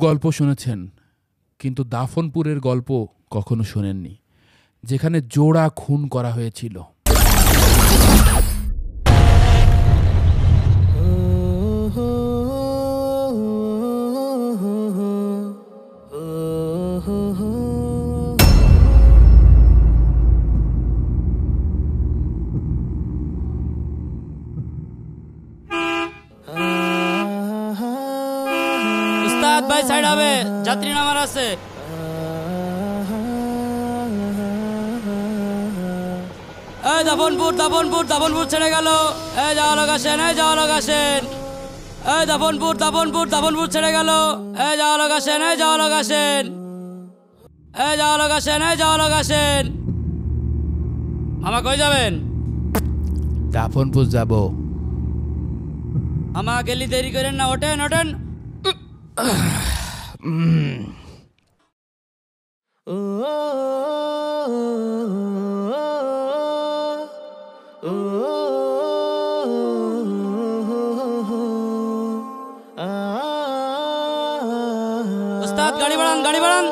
গল্প শুনেছেন, কিন্তু দাফনপুরের গল্প কখনো শোনেননি, যেখানে জোড়া খুন করা হয়েছিল। উস্তাদ ভাই সাইড হবে, যাত্রী নামার আছে। এই দাফনপুর দাফনপুর দাফনপুর ছেড়ে গেল। এই যাওয়া লোক আসেন, এই যাওয়া লোক আসেন। এই দাফনপুর দাফনপুর দাফনপুর ছেড়ে গেল। এই যাওয়া লোক আসেন, এই যাওয়া লোক আসেন। এই যাওয়া লোক আসেন, এই যাওয়া লোক আসেন। মামা কই যাবেন? দাফনপুর যাব। মামা গেলি দেরি করেন না, ওঠেন ওঠেন। উস্তাদ গাড়ি বাড়ান, গাড়ি বাড়ান।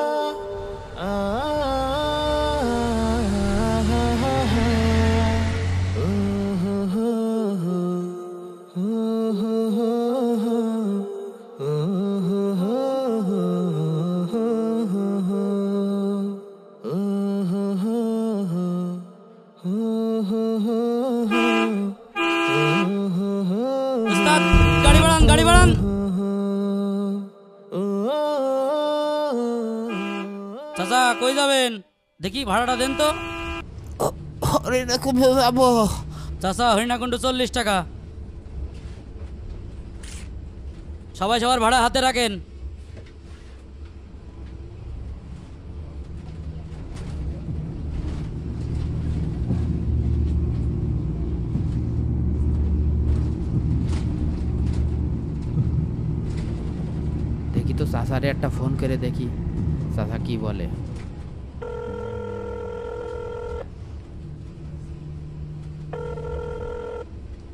উস্তাদ গাড়ি বাড়ান, গাড়ি বাড়ান। চাচা কই যাবেন? দেখি ভাড়াটা দেন তো। হরিণাকুণ্ডে যাব। চাচা হরিণাকুণ্ড 40 টাকা। সবাই সবার ভাড়া হাতে রাখেন। দেখি তো চাচারে একটা ফোন করে দেখি চাচা কি বলে।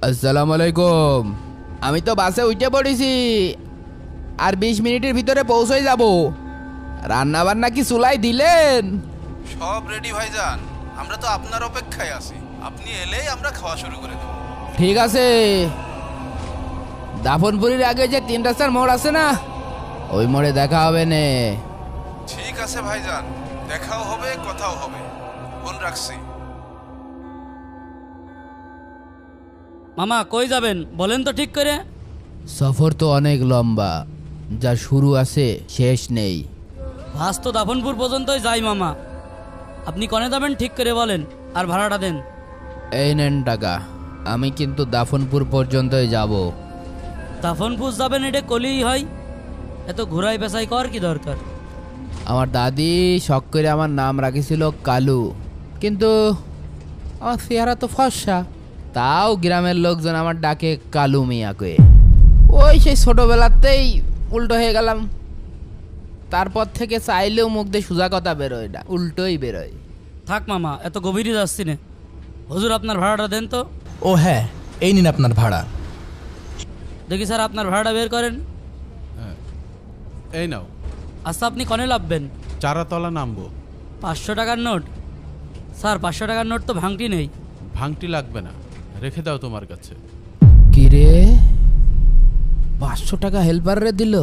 আসসালামু আলাইকুম। আমি তো বাসে উঠে পড়েছি, আর 20 মিনিটের ভিতরে পৌঁছে যাব। রান্না বান্না কি চুলাই দিলেন? সব রেডি ভাইজান, আমরা তো আপনার অপেক্ষায় আছি। আপনি এলেই আমরা খাওয়া শুরু করে দেব। ঠিক আছে। দাফনপুরের আগে যে 3 রাস্তার মোড় আছে না, ওই মোড়ে দেখা হবে নে। ঠিক আছে ভাইজান, দেখাও হবে, কথাও হবে। ফোন রাখছি। মামা কই যাবেন বলেন তো ঠিক করে। সফর তো অনেক লম্বা, যা শুরু আছে শেষ নেই। বাস তো দাফনপুর পর্যন্তই যাই মামা। আপনি কনে যাবেন ঠিক করে বলেন, আর ভাড়াটা দেন। এই নেন টাকা, আমি কিন্তু দাফনপুর পর্যন্তই যাব। দাফনপুর যাবেন এটা কলেই হয়, এত ঘুরাই পেঁচাই কর কি দরকার? আমার দাদি শখ করে আমার নাম রাখিছিল কালু, কিন্তু আমার চেহারা তো ফর্সা, তাও গ্রামের লোকজন আমার ডাকে কালু মিয়া কয়ে। ওই সেই ছোটবেলাতেই উল্টো হয়ে গেলাম। তারপর থেকে চাইলেও মুখ দিয়ে সোজা কথা বেরোয় না, উল্টোই বেরোয়। থাক মামা, এত গভীরে যাচ্ছি না। হুজুর আপনার ভাড়াটা দেন তো। ও হ্যাঁ, এই নিন আপনার ভাড়া। দেখি স্যার আপনার ভাড়াটা বের করেন। এই নাও। আচ্ছা আপনি কনে লাভবেন? চারাতলা নামবো। 500 টাকার নোট? স্যার 500 টাকার নোট তো ভাঙটি নেই। ভাঙটি লাগবে না, রেখে দাও তোমার কাছে। কি রে, 500 টাকা হেল্পারে দিল?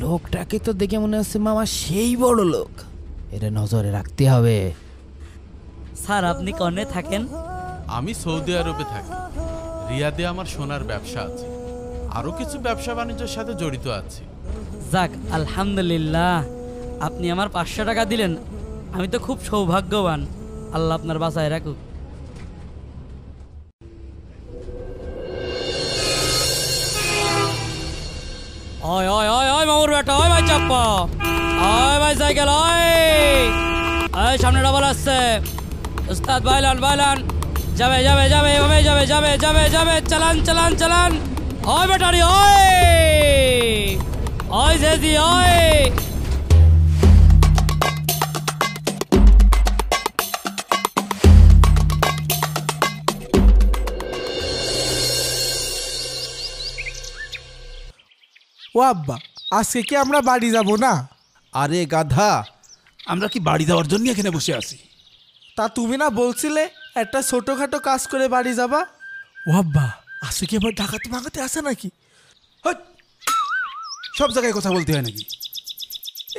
লোকটাকে তো দেখে মনে হচ্ছে মামা সেই বড় লোক, এটা নজরে রাখতে হবে। স্যার আপনি কনে থাকেন? আমি সৌদি আরবে থাকি। রিয়াদে আমার সোনার ব্যবসা আছে, আরও কিছু ব্যবসা বাণিজ্যের সাথে জড়িত আছি। যাক আলহামদুলিল্লাহ, আপনি আমার 500 টাকা দিলেন, আমি তো খুব সৌভাগ্যবান। আল্লাহ আপনার বাঁচায় রাখুক। ওই ওই ওই ওই মামুর বেটা, ওই ভাই চাপ্পা, ওই ভাই সাইকেল, ওই সামনে ডাবল আসছে। উস্তাদ বাইলান বাইলান, যাবে যাবে যাবে এভাবে যাবে যাবে যাবে যাবে, চালান চালান চালান। ওই বেটারি, ওই জেদি, ওই ও আব্বা, আজকে কি আমরা বাড়ি যাব না? আরে গাধা, আমরা কি বাড়ি যাওয়ার জন্য এখানে বসে আছি? তা তুমি না বলছিলে একটা ছোটখাটো কাজ করে বাড়ি যাবা? ও আব্বা, আজকে কি আবার ডাকাতি মাগাতে আসে নাকি? হট! সব জায়গায় কথা বলতে হয় নাকি?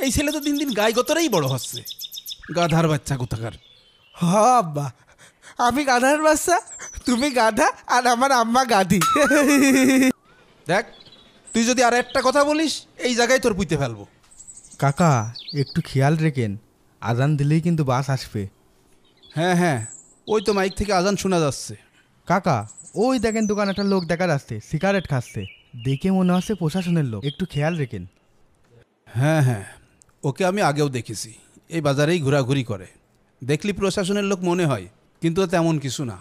এই ছেলে তো দিন দিন গায়ে গতরেই বড় হচ্ছে। গাধার বাচ্চা কোথাকার। হ আব্বা, আমি গাধার বাচ্চা, তুমি গাধা, আর আমার আম্মা গাধি। দেখ, তুই যদি আর একটা কথা বলিস এই জায়গায় তোর পুঁতে ফেলবো। কাকা একটু খেয়াল রেখেন, আজান দিলেই কিন্তু বাস আসবে। হ্যাঁ হ্যাঁ, ওই তো মাইক থেকে আজান শোনা যাচ্ছে। কাকা ওই দেখেন দোকানে একটা লোক দেখা যাচ্ছে, সিগারেট খাচ্ছে, দেখে মনে হচ্ছে প্রশাসনের লোক, একটু খেয়াল রেখেন। হ্যাঁ হ্যাঁ, ওকে আমি আগেও দেখেছি, এই বাজারেই ঘোরাঘুরি করে। দেখলি প্রশাসনের লোক মনে হয়, কিন্তু তেমন কিছু না।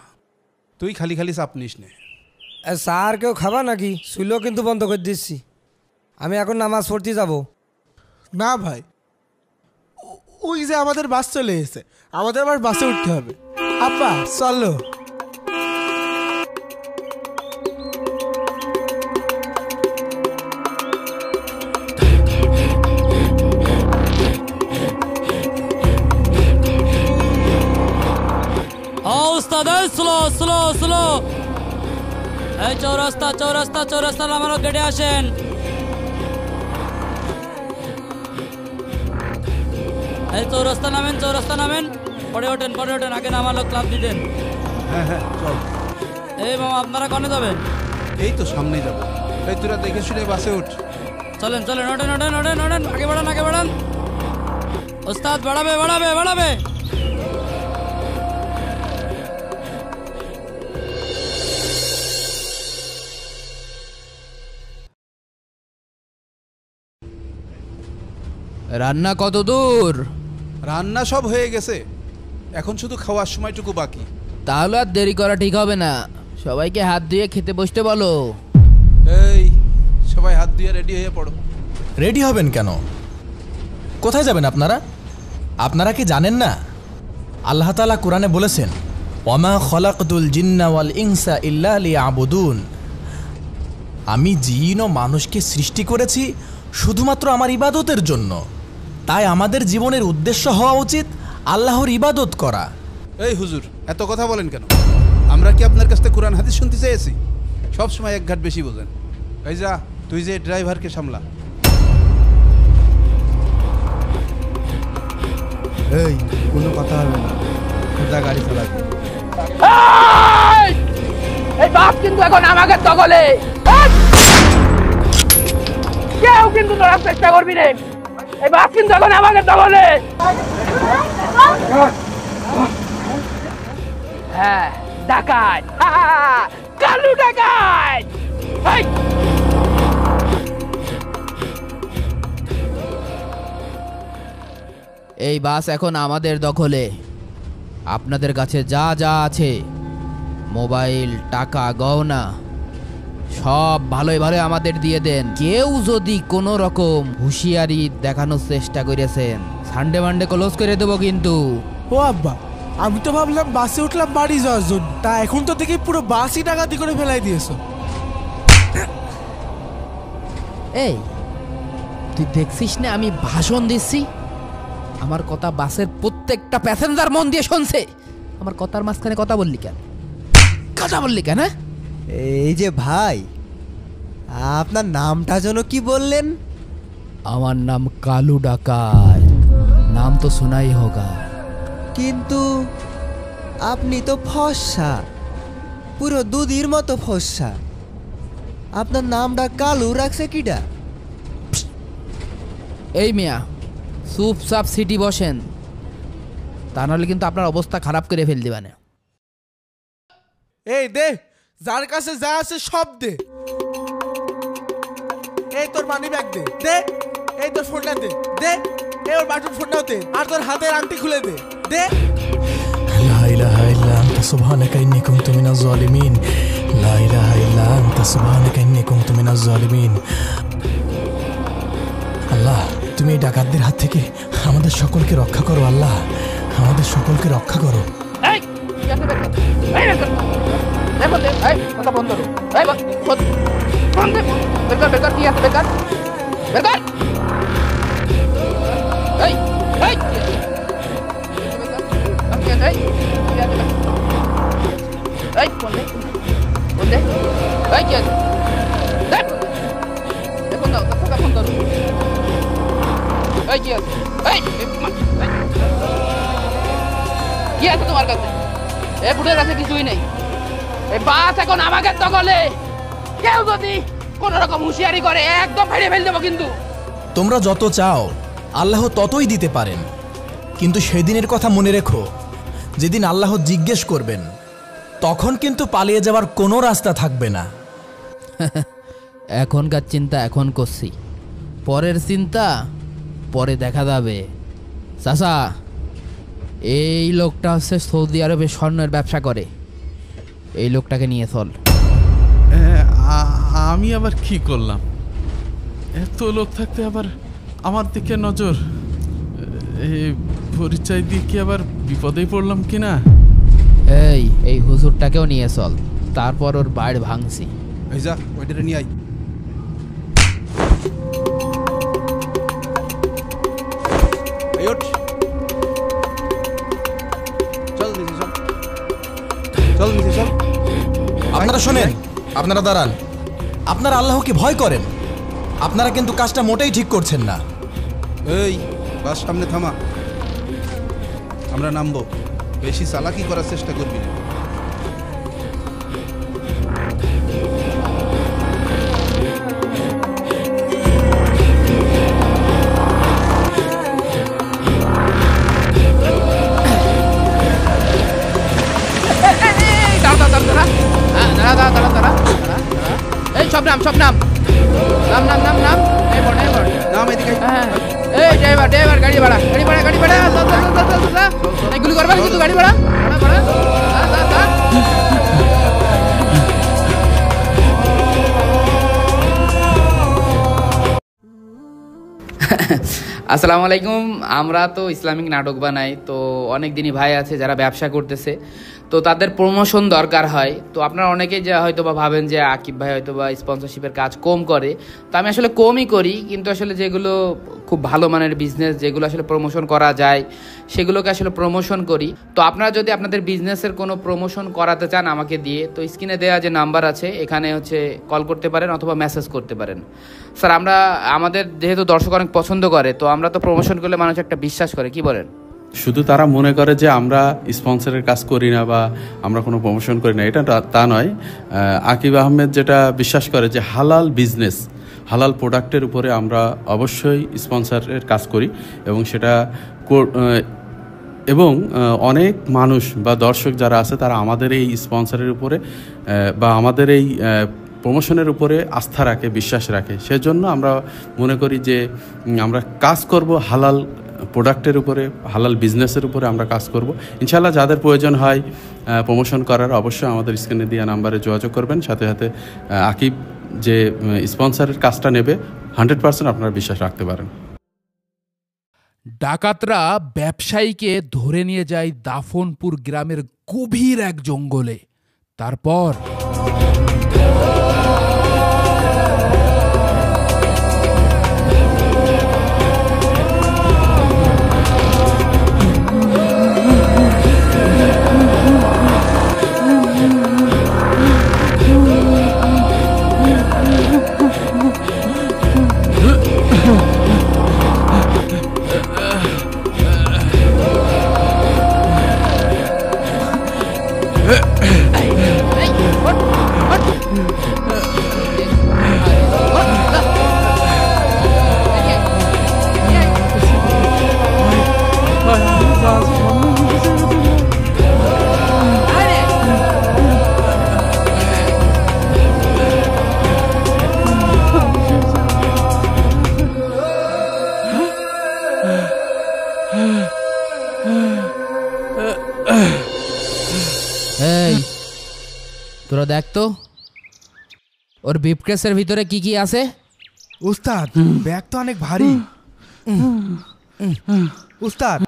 তুই খালি খালি চাপ নিস নে। স্যার কেউ খাবা নাকি? শুইলেও কিন্তু বন্ধ করে দিচ্ছি। আমি এখন নামাজ পড়তে যাব। না ভাই, ওই যে আমাদের বাস চলে এসেছে, আমাদের আবার বাসে উঠতে হবে। আব্বা চলো। Slow slow slow. এই চৌরাস্তা চৌরাস্তা চৌরাস্তা নামানো গেটে আসেন। এই চৌরাস্তা নামেন, চৌরাস্তা নামেন, পরে ওঠেন, পরে ওঠেন, আগে নামালো ক্লাব দিতেন। হ্যাঁ হ্যাঁ চল। এই মামা, আপনারা কনে যাবেন? এই তো সামনেই যাবো। এই তোরা দেখে শুনে বাসে উঠ। চলেন চলেন, ওঠেন ওঠেন ওঠেন ওঠেন, আগে বাড়ান আগে বাড়ান। ওস্তাদ বাড়াবে বাড়াবে বাড়াবে। রান্না কত দূর? রান্না সব হয়ে গেছে, এখন শুধু খাওয়ার সময়টুকু বাকি। তাহলে আর দেরি করা ঠিক হবে না, সবাইকে হাত ধুয়ে খেতে বসতে বলো। এই সবাই হাত দিয়ে রেডি হয়ে পড়ো। রেডি হবেন কেন? কোথায় যাবেন আপনারা? আপনারা কি জানেন না আল্লাহ তাআলা কোরআনে বলেছেন, ওয়ামা খলাকতুল জিন্না ওয়াল ইনসা ইল্লা লিয়াবুদুন, আমি জিন ও মানুষকে সৃষ্টি করেছি শুধুমাত্র আমার ইবাদতের জন্য। তাই আমাদের জীবনের উদ্দেশ্য হওয়া উচিত আল্লাহর ইবাদত করা। এই হুজুর, এত কথা বলেন কেন? আমরা কি আপনার কাছ থেকে কোরআন হাদিস শুনতে চেয়েছি? সব সময় এক ঘাট বেশি বোঝেন। এই যা, তুই যে ড্রাইভারকে সামলা। এই কোনো কথা হবে না, সোজা গাড়ি চালাবে। এই বাস কিন্তু এখন আমাকে দখলে, কেউ কিন্তু ধরার চেষ্টা করবি না। এই বাস কিন্তু এখন আমাকে দখলে। হ্যাঁ, ডাকাত, কালু ডাকাত। এই বাস এখন আমাদের দখলে। আপনাদের কাছে যা যা আছে, মোবাইল, টাকা, গহনা, সব ভালোই ভালো আমাদের দিয়ে দেন। কেউ যদি কোনো রকম হুঁশিয়ারি দেখানোর চেষ্টা করেছেন, সানডে মানডে ক্লোজ করে দেবো কিন্তু। ও আব্বা, আমি তো ভাবলাম বাসে উঠলাম বাড়ি যাওয়ার জন্য, তা এখন তো দেখি পুরো বাসই ডাকাতি করে ফেলাই দিয়েছো। এই তুই দেখছিস না আমি ভাষণ দিচ্ছি? আমার কথা বাসের প্রত্যেকটা প্যাসেঞ্জার মন দিয়ে শুনছে। আমার কথার মাঝখানে কথা বললি কেন? কথা বললি কেন? এই যে ভাই, আপনার নামটা যেন কি বললেন? আমার নাম কালু ডাকাত, নাম তো শোনাই হোগা। কিন্তু আপনি তো ফর্সা, পুরো দুধের মতো ফর্সা। আপনার নামটা কালু রাখছে কিডা? এই মিয়া, চুপচাপ সিটি বসেন, তা নাহলে কিন্তু আপনার অবস্থা খারাপ করে ফেল দিবা না। এই দে, যার কাছে যা আছে সব দে। এই তোর মানি ব্যাগ দে, দে। এই তোর ফোনটা দে, দে। এই ওর বাটন ফোনটাও দে, আর তোর হাতের আংটি খুলে দে, দে। লা ইলাহা ইল্লা আনতা সুবহানাকা ইন্নী কুনতু মিনাজ জালিমিন। লা ইলাহা ইল্লা আনতা সুবহানাকা ইন্নী কুনতু মিনাজ জালিমিন। আল্লাহ, তুমি এই ডাকাতদের হাত থেকে আমাদের সকলকে রক্ষা করো। আল্লাহ, আমাদের সকলকে রক্ষা করো। বের কর। এই এই এই কোন দে কোন দে এই কি আছে দেখ দেখুন দাও ফোন দাও এই কি আছে এই কি আছে তোমার কাছে? এই বুড়ের কাছে কিছুই নেই। এই বাস এখন আমাকে দখলে, কেউ যদি কোন রকম হুঁশিয়ারি করে একদম ফেলে ফেল দেবো কিন্তু। তোমরা যত চাও আল্লাহ ততই দিতে পারেন, কিন্তু সেদিনের কথা মনে রেখো, যেদিন আল্লাহ জিজ্ঞেস করবেন তখন কিন্তু পালিয়ে যাওয়ার কোনো রাস্তা থাকবে না। এখনকার চিন্তা এখন করছি, পরের চিন্তা পরে দেখা যাবে। চাচা, এই লোকটা হচ্ছে সৌদি আরবে স্বর্ণের ব্যবসা করে, এই লোকটাকে নিয়ে চল। আমি আবার কি করলাম? এত লোক থাকতে আবার আমার দিকে নজর, এই পরিচয় দিয়ে কি আবার বিপদেই পড়লাম কিনা? এই হুজুরটাকেও নিয়ে চল, তারপর ওর বাড়ি ভাঙছি। এই যা ওইটারে নিয়ে আই। এই ওঠ, চল নিচে চল, চল নিচে চল। আপনারা শোনেন, আপনারা দাঁড়ান। আপনারা আল্লাহকে ভয় করেন, আপনারা কিন্তু কাজটা মোটেই ঠিক করছেন না। এই বাস সামনে থামা, আমরা নামবো, বেশি চালাকি করার চেষ্টা করবি না। এই সব নাম নাম নাম নাম নাম নাম এই বড় এই বড় নাম এদিকে। এই ড্রাইভার গাড়ি ভাড়া এগুলি করবা কিন্তু গাড়ি ভাড়া আসসালামু আলাইকুম। আমরা তো ইসলামিক নাটক বানাই, তো অনেক দিনই ভাই আছে যারা ব্যবসা করতেছে, তো তাদের প্রমোশন দরকার হয়। তো আপনারা অনেকেই যা হয়তো বা ভাবেন যে আকিব ভাই হয়তো বা স্পন্সরশিপের কাজ কম করে, তো আমি আসলে কমই করি, কিন্তু আসলে যেগুলো খুব ভালো মানের বিজনেস, যেগুলো আসলে প্রমোশন করা যায় সেগুলোকে আসলে প্রমোশন করি। তো আপনারা যদি আপনাদের বিজনেসের কোনো প্রমোশন করাতে চান আমাকে দিয়ে, তো স্ক্রিনে দেওয়া যে নাম্বার আছে এখানে হচ্ছে কল করতে পারেন অথবা মেসেজ করতে পারেন। স্যার, আমাদের যেহেতু দর্শক অনেক পছন্দ করে, তো আমরা তো প্রমোশন করলে মানুষ একটা বিশ্বাস করে, কি বলেন? শুধু তারা মনে করে যে আমরা স্পন্সরের কাজ করি না বা আমরা কোনো প্রমোশন করি না, এটা তা নয়। আকিব আহমেদ যেটা বিশ্বাস করে যে হালাল বিজনেস, হালাল প্রোডাক্টের উপরে আমরা অবশ্যই স্পন্সরের কাজ করি, এবং সেটা এবং অনেক মানুষ বা দর্শক যারা আছে তারা আমাদের এই স্পন্সরের উপরে বা আমাদের এই প্রমোশনের উপরে আস্থা রাখে, বিশ্বাস রাখে। সেজন্য আমরা মনে করি যে আমরা কাজ করব হালাল প্রোডাক্টের উপরে, হালাল বিজনেসের উপরে আমরা কাজ করব। ইনশাআল্লাহ যাদের প্রয়োজন হয় প্রমোশন করার, অবশ্যই আমাদের স্ক্রিনে দেওয়া নাম্বারে যোগাযোগ করবেন। সাথে সাথে আকিব যে স্পন্সরের কাজটা নেবে 100% আপনারা বিশ্বাস রাখতে পারেন। ডাকাতরা ব্যবসায়ীকে ধরে নিয়ে যায় দাফনপুর গ্রামের গভীর এক জঙ্গলে। তারপর তোরা দেখ তো ওর ব্রিফকেসের ভিতরে কি কি আছে। উস্তাদ, ব্যাগ তো অনেক ভারী। উস্তাদ,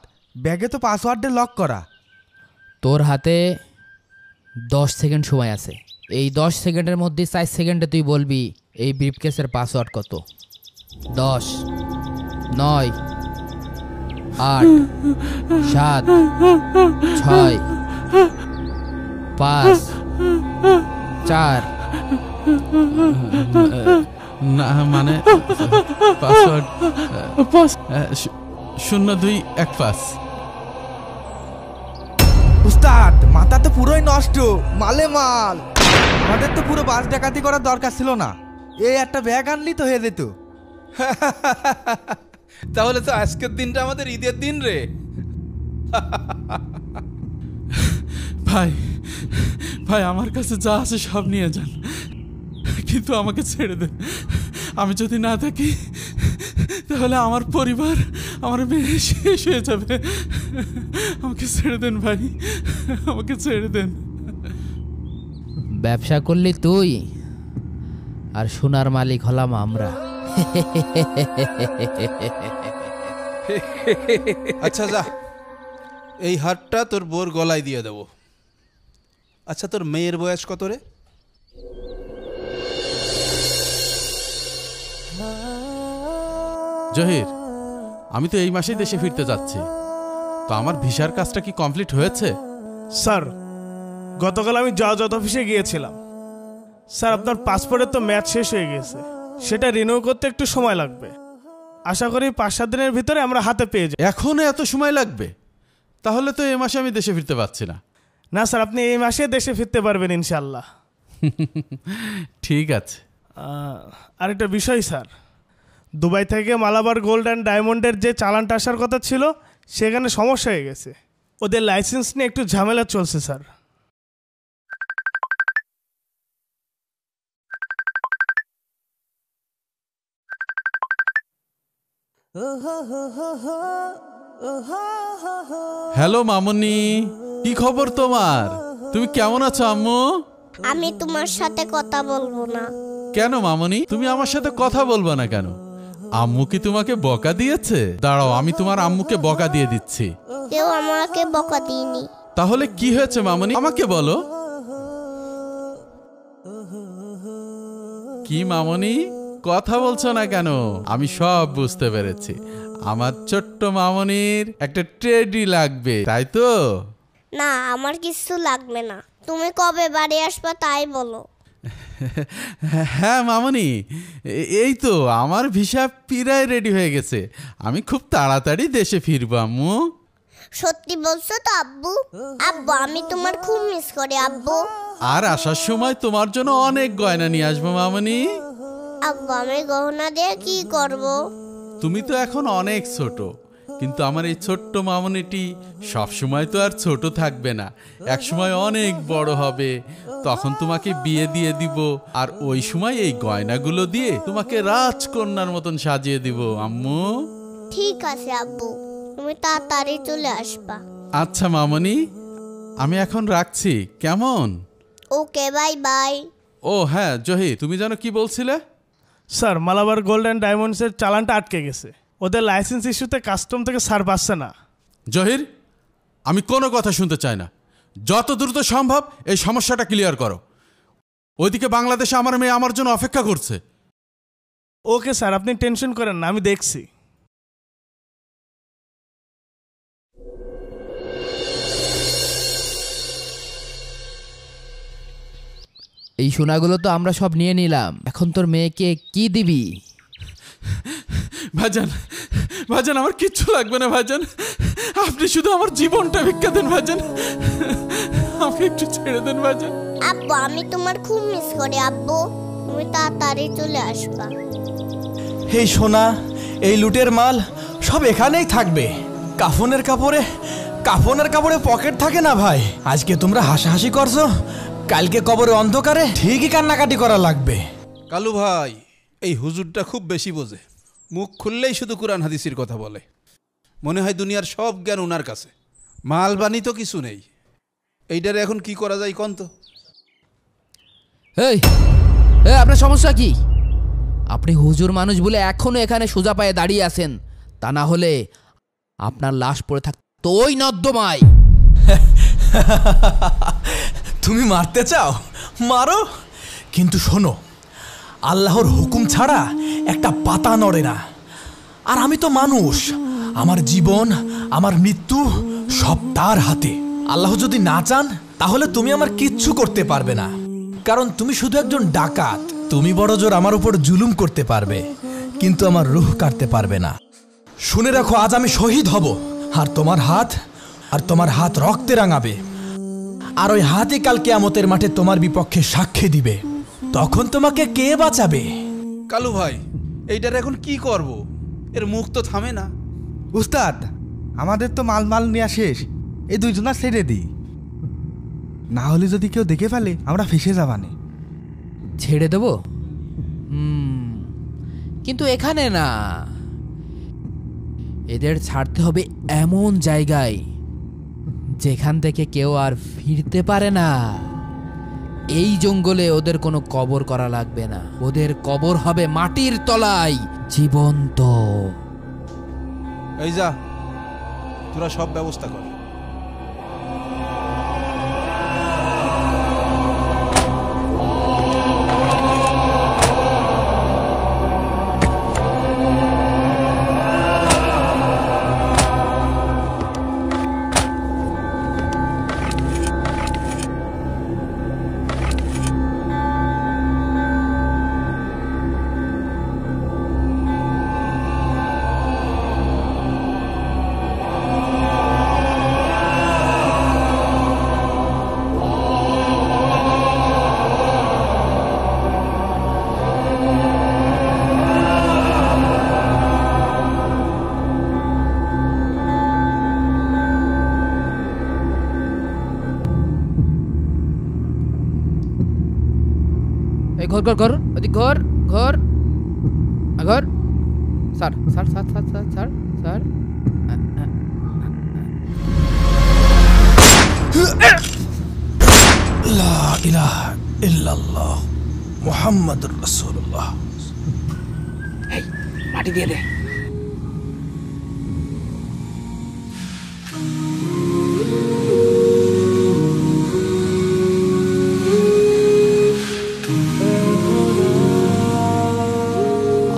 ব্যাগে তো পাসওয়ার্ডে লক করা। তোর হাতে 10 সেকেন্ড সময় আছে, এই 10 সেকেন্ডের মধ্যে 4 সেকেন্ডে তুই বলবি এই ব্রিফকেসের পাসওয়ার্ড কত। 10, 9, 8, 7, 6, 5, 4। না মানে পাসওয়ার্ড 0215। উস্তাদ মাথা তো পুরোই নষ্ট, মালে মাল। আমাদের তো পুরো বাস ডাকাতি করার দরকার ছিল না, এই একটা ব্যাগ আনলি তো হয়ে যেত। তাহলে তো আজকের দিনটা আমাদের ঈদের দিন রে। ভাই ভাই আমার কাছে যা আছে সব নিয়ে যান, কিন্তু আমাকে ছেড়ে দেন। আমি যদি না থাকি তাহলে আমার পরিবার, আমার মেয়ে শেষ হয়ে যাবে। আমাকে ছেড়ে দেন ভাই, আমাকে ছেড়ে দেন। ব্যবসা করলি তুই, আর সোনার মালিক হলাম আমরা। আচ্ছা যা, এই হারটা তোর বোর গলায় দিয়ে দেব। আচ্ছা তোর মেয়ের বয়স কত রে? জহির, আমি তো এই মাসেই দেশে ফিরতে যাচ্ছি, তো আমার ভিসার কাজটা কি কমপ্লিট হয়েছে? স্যার গতকাল আমি জাহাজ অফিসে গিয়েছিলাম। স্যার আপনার পাসপোর্টের তো ম্যাচ শেষ হয়ে গেছে, সেটা রিনিউ করতে একটু সময় লাগবে। আশা করি 5-7 দিনের ভিতরে আমরা হাতে পেয়ে যাই। এখনো এত সময় লাগবে? তাহলে তো এই মাসে আমি দেশে ফিরতে পারছি না। না স্যার, আপনি এই মাসে দেশে ফিরতে পারবেন ইনশাল্লাহ। ঠিক আছে। আরেকটা বিষয় স্যার, দুবাই থেকে মালাবার গোল্ড অ্যান্ড ডায়মন্ডের যে চালানটা আসার কথা ছিল সেখানে সমস্যা হয়ে গেছে। ওদের লাইসেন্স নিয়ে একটু ঝামেলা চলছে স্যার। হ্যালো মামুনি, কি খবর তোমার? তুমি কেমন আছো আম্মু? আমি তোমার সাথে কথা বলবো না। কেন মামুনি, তুমি আমার সাথে কথা বলবো না কেন? আম্মু কি তোমাকে বকা দিয়েছে? দাঁড়াও, আমি তোমার আম্মুকে বকা দিয়ে দিচ্ছি। কেউ আমাকে বকা দিইনি। তাহলে কি হয়েছে মামুনি, আমাকে বলো। কি মামুনি, কথা বলছো না কেন? আমি সব বুঝতে পেরেছি, আমার ছোট্ট মামুনির একটা টেডি লাগবে, তাই তো? না, আমার কিছু লাগবে না। তুমি কবে বাড়ি আসবা তাই বলো। হ্যাঁ মামুনি, এই তো আমার ভিসা প্রায় রেডি হয়ে গেছে, আমি খুব তাড়াতাড়ি দেশে ফিরবো আম্মু। সত্যি বলছো তো আব্বু? আব্বু আমি তোমার খুব মিস করি আব্বু। আর আসার সময় তোমার জন্য অনেক গয়না নিয়ে আসবো মামুনি। আব্বু আমি গহনা দিয়ে কি করব? তুমি তো এখন অনেক ছোট, কিন্তু আমার এই ছোট্ট মামুনিটি সবসময় তো আর ছোট থাকবে না, একসময় অনেক বড় হবে, তখন তোমাকে বিয়ে দিয়ে দিব, আর ওই সময় এই গয়নাগুলো দিয়ে তোমাকে রাজকন্যার মতন সাজিয়ে দিব আম্মু। ঠিক আছে আব্বু, তুমি তাড়াতাড়ি চলে আসবা। আচ্ছা মামুনি, আমি এখন রাখছি, কেমন? ওকে, বাই বাই। ও হ্যাঁ জহির, তুমি জানো কি বলছিলে? স্যার মালাবার গোল্ড অ্যান্ড ডায়মন্ডসের চালানটা আটকে গেছে, ওদের লাইসেন্স ইস্যুতে কাস্টম থেকে সার পাচ্ছে না। জহির, আমি কোনো কথা শুনতে চাই না, যত দ্রুত সম্ভব এই সমস্যাটা ক্লিয়ার করো। ওইদিকে বাংলাদেশে আমার মেয়ে আমার জন্য অপেক্ষা করছে। ওকে স্যার, আপনি টেনশন করেন না, আমি দেখছি। এই সোনাগুলো তো আমরা সব নিয়ে নিলাম, এখন তোর মেয়েকে কি দিবি? ভাইজান, ভাইজান আমার কিচ্ছু লাগবে না ভাইজান, আপনি শুধু আমার জীবনটা ভিক্ষা দেন ভাইজান, আমাকে একটু ছেড়ে দেন ভাইজান। আব্বু আমি তোমার খুব মিস করি আব্বু, তুমি তাড়াতাড়ি চলে আসবা। এই সোনা, এই লুটের মাল সব এখানেই থাকবে। কাফনের কাপড়ে পকেট থাকে না ভাই। আজকে তোমরা হাসাহাসি করছো, কালকে কবরে অন্ধকারে ঠিকই কান্নাকাটি করা লাগবে। কালু ভাই, এই হুজুরটা খুব বেশি বোঝে, মুখ খুললেই শুধু কুরআন হাদিসের কথা বলে, মনে হয় দুনিয়ার সব জ্ঞান ওনার কাছে। মালবানি তো কিছু নেই, এইটারে এখন কি করা যায় কন তো? এই আপনার সমস্যা কি? আপনি হুজুর মানুষ বলে এখনো এখানে সোজা পায়ে দাঁড়িয়ে আছেন, তা না হলে আপনার লাশ পড়ে থাকতো ওই নর্দমায়। তুমি মারতে চাও মারো, কিন্তু শোনো, আল্লাহর হুকুম ছাড়া একটা পাতা নড়ে না। আর আমি তো মানুষ, আমার জীবন, আমার মৃত্যু সব তার হাতে। আল্লাহ যদি না চান তাহলে তুমি আমার কিচ্ছু করতে পারবে না, কারণ তুমি শুধু একজন ডাকাত। তুমি বড় জোর আমার উপর জুলুম করতে পারবে, কিন্তু আমার রূহ কাটতে পারবে না। শুনে রাখো, আজ আমি শহীদ হব, আর তোমার হাত রক্তে রাঙাবে। আর ওই হাতই কাল কিয়ামতের মাঠে তোমার বিপক্ষে সাক্ষী দিবে। তখন তোমাকে কে বাঁচাবে? কালু ভাই, এইটার এখন কি করব? এর মুখ তো থামে না। উস্তাদ, আমাদের তো মাল নেওয়া শেষ, এই দুইজনা ছেড়ে দিই, না হলে যদি কেউ দেখে ফেলে আমরা ফেসে যাবানে। ছেড়ে দেব? কিন্তু এখানে না, এদের ছাড়তে হবে এমন জায়গায় যেখান থেকে কেউ আর ফিরতে পারে না। এই জঙ্গলে ওদের কোনো কবর করা লাগবে না, ওদের কবর হবে মাটির তলায়, জীবন্ত। এই যা, তোরা সব ব্যবস্থা কর। ঘর ওদিক ঘর ঘর ঘর sir sir sir sir sir sir sir লা ইলাহা ইল্লাল্লাহ মুহাম্মাদুর রাসূলুল্লাহ। এই মাটি দিয়ে দে।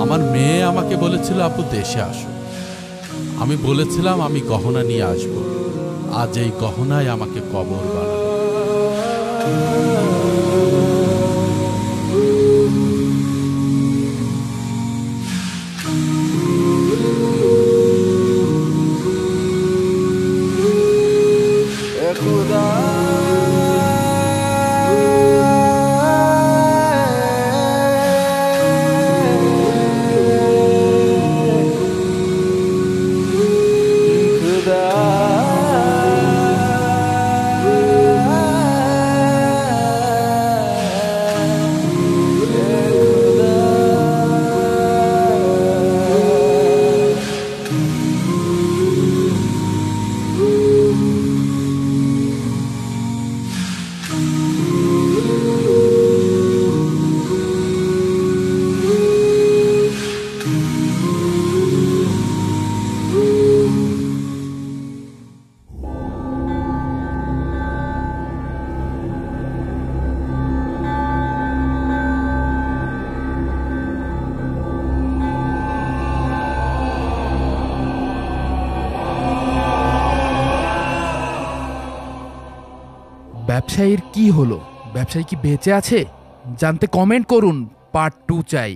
আমার মেয়ে আমাকে বলেছিল, আপু দেশে আসো। আমি বলেছিলাম আমি গহনা নিয়ে আসব। আজ এই গহনায় আমাকে কবর বানালো। ব্যবসায়ীর কি হলো? ব্যবসায়ী কি বেঁচে আছে? জানতে কমেন্ট করুন, পার্ট 2 চাই।